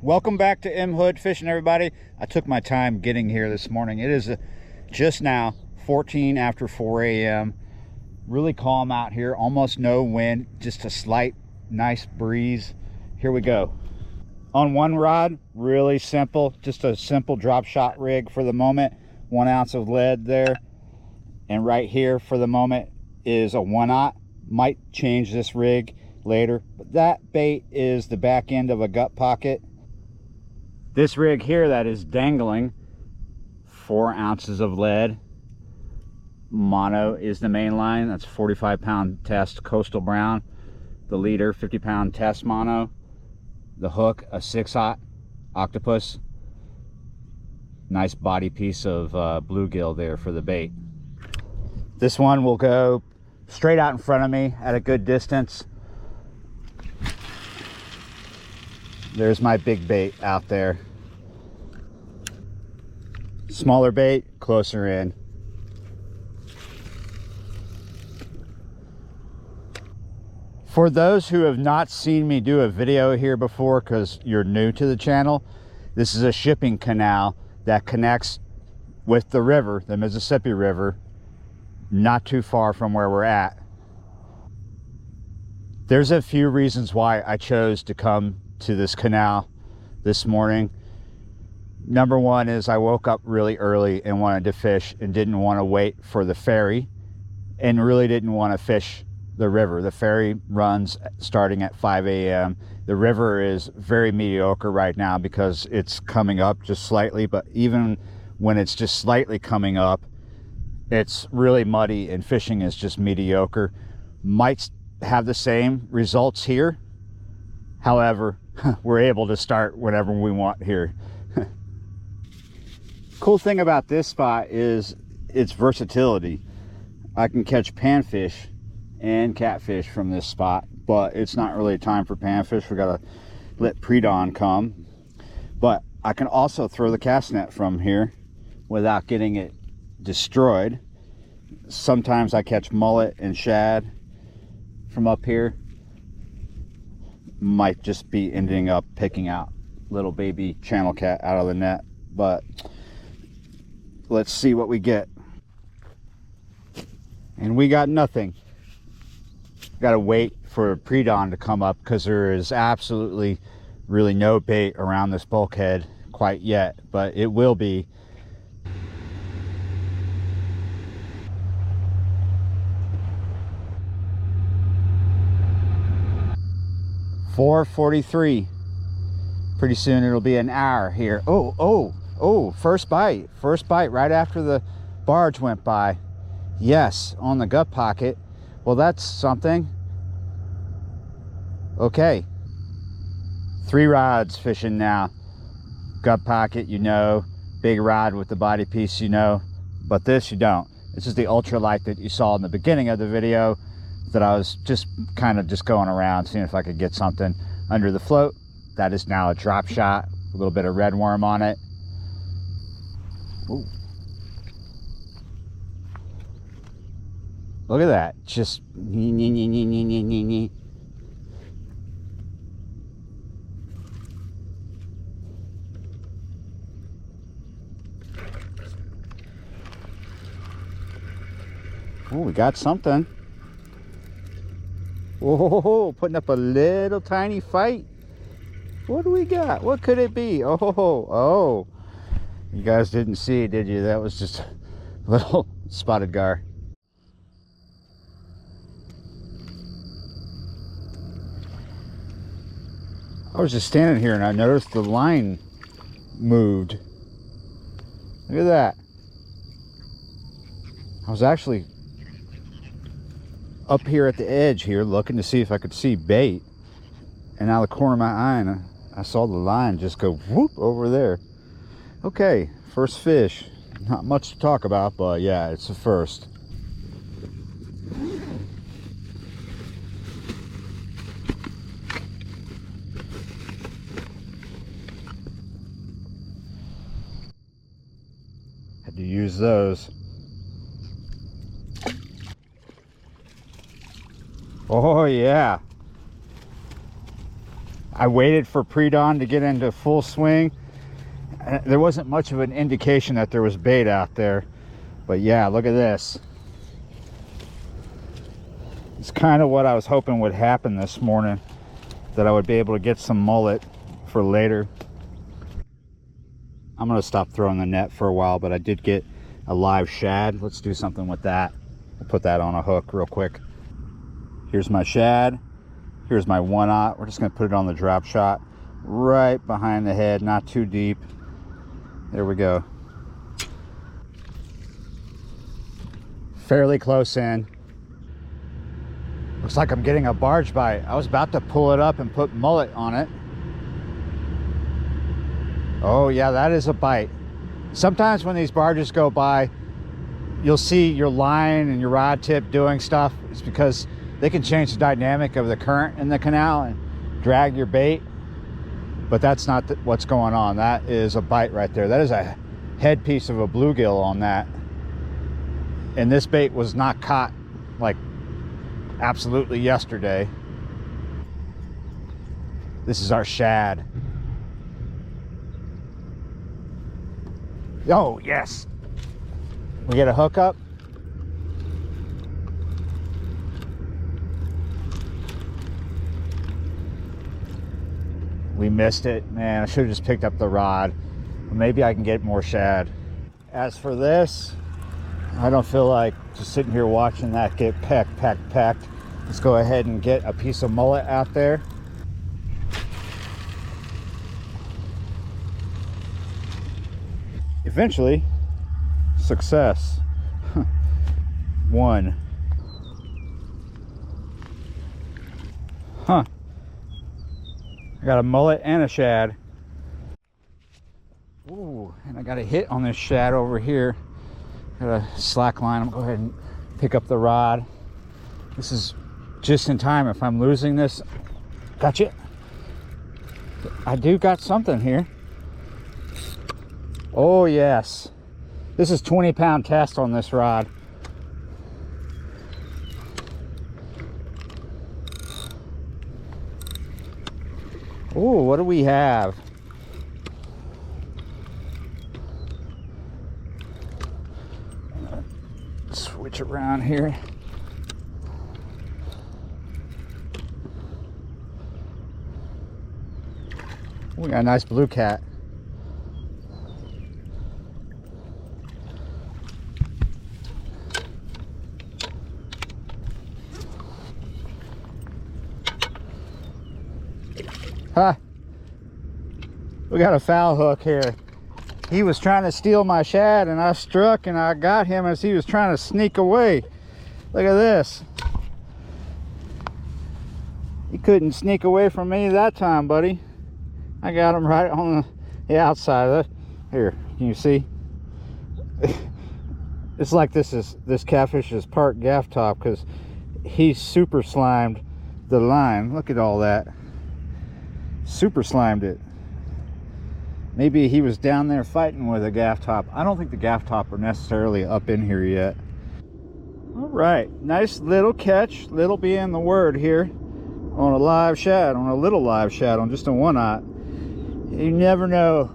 Welcome back to M Hood Fishing, everybody. I took my time getting here this morning. It is just now 14 after 4 a.m. Really calm out here, almost no wind, just a slight nice breeze. Here we go. On one rod, really simple, just a simple drop shot rig for the moment. 1 ounce of lead there, and right here for the moment is a 1/0. Might change this rig later, but that bait is the back end of a gut pocket. This rig here that is dangling, 4 ounces of lead. Mono is the main line. That's 45-pound test coastal brown. The leader, 50-pound test mono. The hook, a 6/0 octopus. Nice body piece of bluegill there for the bait. This one will go straight out in front of me at a good distance. There's my big bait out there. Smaller bait, closer in. For those who have not seen me do a video here before, because you're new to the channel, this is a shipping canal that connects with the river, the Mississippi River, not too far from where we're at. There's a few reasons why I chose to come to this canal this morning. Number one is I woke up really early and wanted to fish and didn't want to wait for the ferry, and really didn't want to fish the river. The ferry runs starting at 5 a.m. The river is very mediocre right now because it's coming up just slightly, but even when it's just slightly coming up, it's really muddy and fishing is just mediocre. Might have the same results here. However, we're able to start whenever we want here. Cool thing about this spot is its versatility. I can catch panfish and catfish from this spot, but it's not really time for panfish. We gotta let pre-dawn come. But I can also throw the cast net from here without getting it destroyed. Sometimes I catch mullet and shad from up here. Might just be ending up picking out little baby channel cat out of the net, but let's see what we get. And we got nothing. Gotta wait for pre-dawn to come up because there is absolutely really no bait around this bulkhead quite yet, but it will be. $4:43. Pretty soon it'll be an hour here. Oh, first bite right after the barge went by. Yes, on the gut pocket. Well, that's something. Okay, 3 rods fishing now. Gut pocket, you know. Big rod with the body piece, you know. But this you don't. This is the ultralight that you saw in the beginning of the video that I was just kind of just going around seeing if I could get something under the float. That is now a drop shot, a little bit of red worm on it. Ooh. Look at that, just oh, we got something. Whoa, putting up a little tiny fight. What do we got? What could it be? Oh, you guys didn't see it, did you? That was just a little spotted gar. I was just standing here and I noticed the line moved. Look at that. I was actually up here at the edge here looking to see if I could see bait, and out of the corner of my eye I saw the line just go whoop over there. Okay, first fish. Not much to talk about, but yeah, it's the first. Had to use those. Oh yeah, I waited for pre-dawn to get into full swing. There wasn't much of an indication that there was bait out there, but yeah, look at this. It's kind of what I was hoping would happen this morning, that I would be able to get some mullet for later. I'm gonna stop throwing the net for a while, but I did get a live shad. Let's do something with that. I'll put that on a hook real quick. Here's my shad. Here's my 1/0. We're just gonna put it on the drop shot right behind the head, not too deep. There we go. Fairly close in. Looks like I'm getting a barge bite. I was about to pull it up and put mullet on it. Oh yeah, that is a bite. Sometimes when these barges go by, you'll see your line and your rod tip doing stuff. It's because they can change the dynamic of the current in the canal and drag your bait. But that's not what's going on. That is a bite right there. That is a head piece of a bluegill on that. And this bait was not caught like absolutely yesterday. This is our shad. Oh yes, we get a hookup. We missed it, man. I should have just picked up the rod. Maybe I can get more shad. As for this, I don't feel like just sitting here watching that get pecked. Let's go ahead and get a piece of mullet out there. Eventually, success. One. Huh. I got a mullet and a shad. Ooh, and I got a hit on this shad over here. Got a slack line. I'm gonna go ahead and pick up the rod. This is just in time. If I'm losing this, gotcha. I do got something here. Oh yes, this is 20-pound test on this rod. Oh, what do we have? Switch around here. We got a nice blue cat. Huh. We got a foul hook here. He was trying to steal my shad and I struck and I got him as he was trying to sneak away. Look at this. He couldn't sneak away from me that time, buddy. I got him right on the outside of it. Here, can you see? It's like this catfish is part gaff top because he super slimed the line. Look at all that. Super slimed it. Maybe he was down there fighting with a gaff top. I don't think the gaff top are necessarily up in here yet. All right, nice little catch, little being the word here, on a live shad, on a little live shad, on just a 1/0. You never know.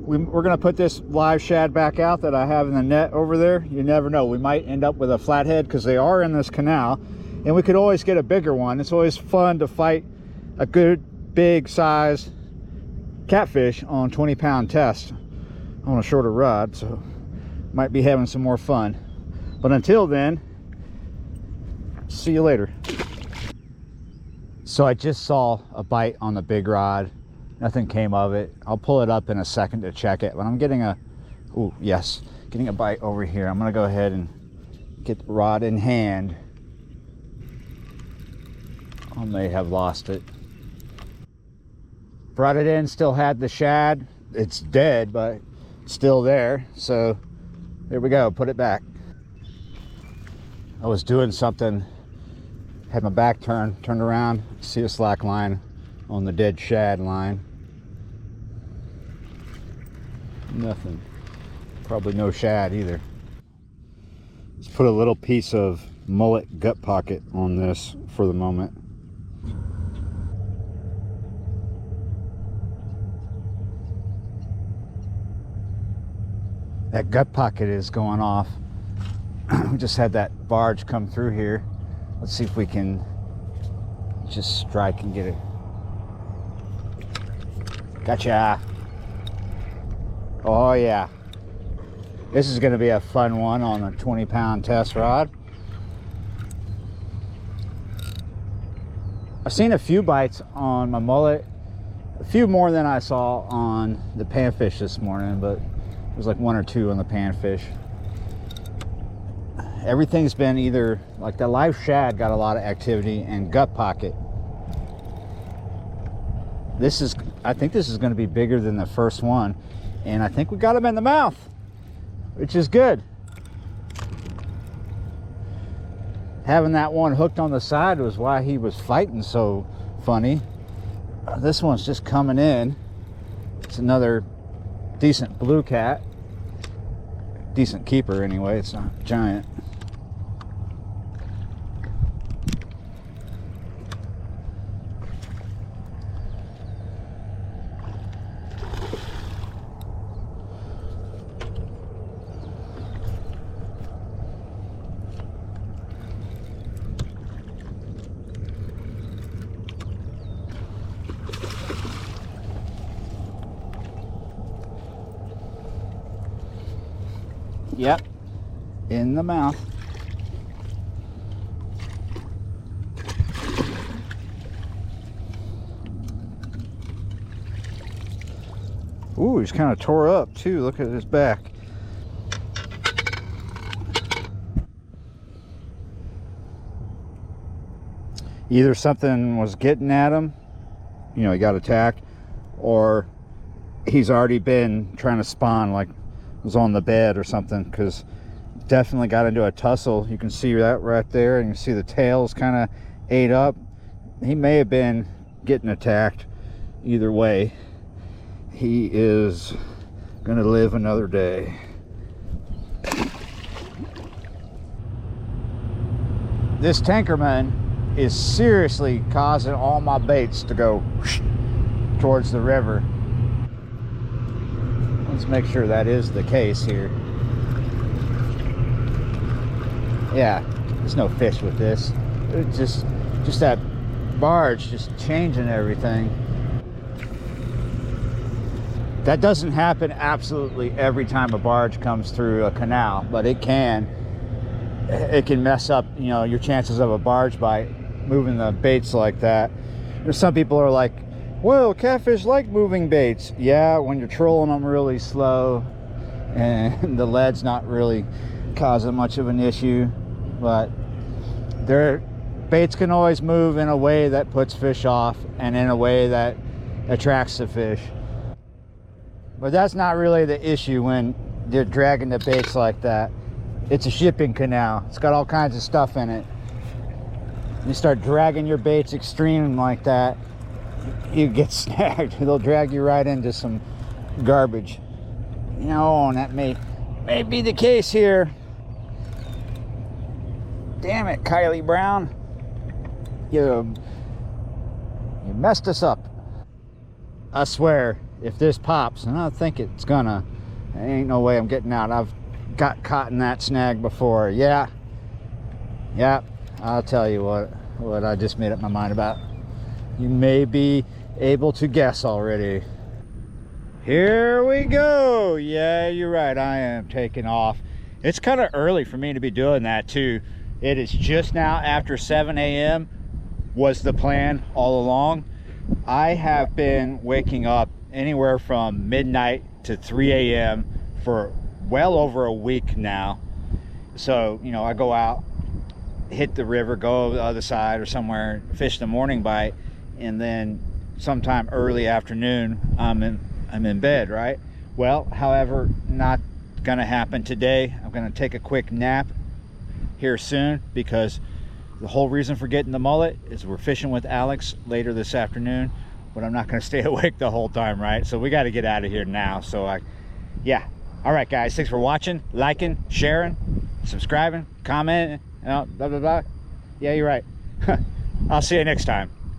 We're gonna put this live shad back out that I have in the net over there. You never know, we might end up with a flathead because they are in this canal, and we could always get a bigger one. It's always fun to fight a good big size catfish on 20-pound test on a shorter rod, so might be having some more fun. But until then, see you later. So I just saw a bite on the big rod. Nothing came of it. I'll pull it up in a second to check it, but I'm getting a, ooh, yes, getting a bite over here. I'm gonna go ahead and get the rod in hand. I may have lost it. Brought it in, still had the shad. It's dead, but still there. So there we go, put it back. I was doing something, had my back turned around, see a slack line on the dead shad line. Nothing. Probably no shad either. Let's put a little piece of mullet gut pocket on this for the moment. that gut pocket is going off. We just had that barge come through here. Let's see if we can just strike and get it. Gotcha. Oh yeah. This is going to be a fun one on a 20-pound test rod. I've seen a few bites on my mullet, a few more than I saw on the panfish this morning, but there's like 1 or 2 on the panfish. Everything's been either, like the live shad got a lot of activity, and gut pocket. I think this is going to be bigger than the first one, and I think we got him in the mouth, which is good. Having that one hooked on the side was why he was fighting so funny. This one's just coming in. It's another decent blue cat. Decent keeper anyway, it's not giant. Yep, in the mouth. Ooh, he's kind of tore up too. Look at his back. Either something was getting at him, you know, he got attacked, or he's already been trying to spawn, like was on the bed or something, because definitely got into a tussle. You can see that right there, and you see the tails kind of ate up. He may have been getting attacked. Either way, he is gonna live another day. This tankerman is seriously causing all my baits to go towards the river. Let's make sure that is the case here. Yeah, there's no fish with this. It's just that barge just changing everything. That doesn't happen absolutely every time a barge comes through a canal, but it can. It can mess up, you know, your chances of a barge bite, moving the baits like that. There's some people are like, well, catfish like moving baits. Yeah, when you're trolling them really slow and the lead's not really causing much of an issue, but their baits can always move in a way that puts fish off and in a way that attracts the fish. But that's not really the issue when they're dragging the baits like that. It's a shipping canal. It's got all kinds of stuff in it. You start dragging your baits extreme like that, you get snagged. They'll drag you right into some garbage. You know, and that may be the case here. Damn it, Kylie Brown. You messed us up. I swear, if this pops, and I think it's gonna, there ain't no way I'm getting out. I've got caught in that snag before. Yeah, I'll tell you what I just made up my mind about. You may be able to guess already. Here we go. Yeah, you're right, I am taking off. It's kind of early for me to be doing that too. It is just now after 7 a.m. was the plan all along. I have been waking up anywhere from midnight to 3 a.m. for well over a week now. So, you know, I go out, hit the river, go over the other side or somewhere, fish the morning bite, and then sometime early afternoon I'm in bed, right? Well, however, not gonna happen today. I'm gonna take a quick nap here soon, because the whole reason for getting the mullet is we're fishing with Alex later this afternoon, but I'm not gonna stay awake the whole time, right? So we got to get out of here now. So yeah. All right, guys, thanks for watching, liking, sharing, subscribing, commenting, you know, blah blah blah. Yeah, you're right. I'll see you next time.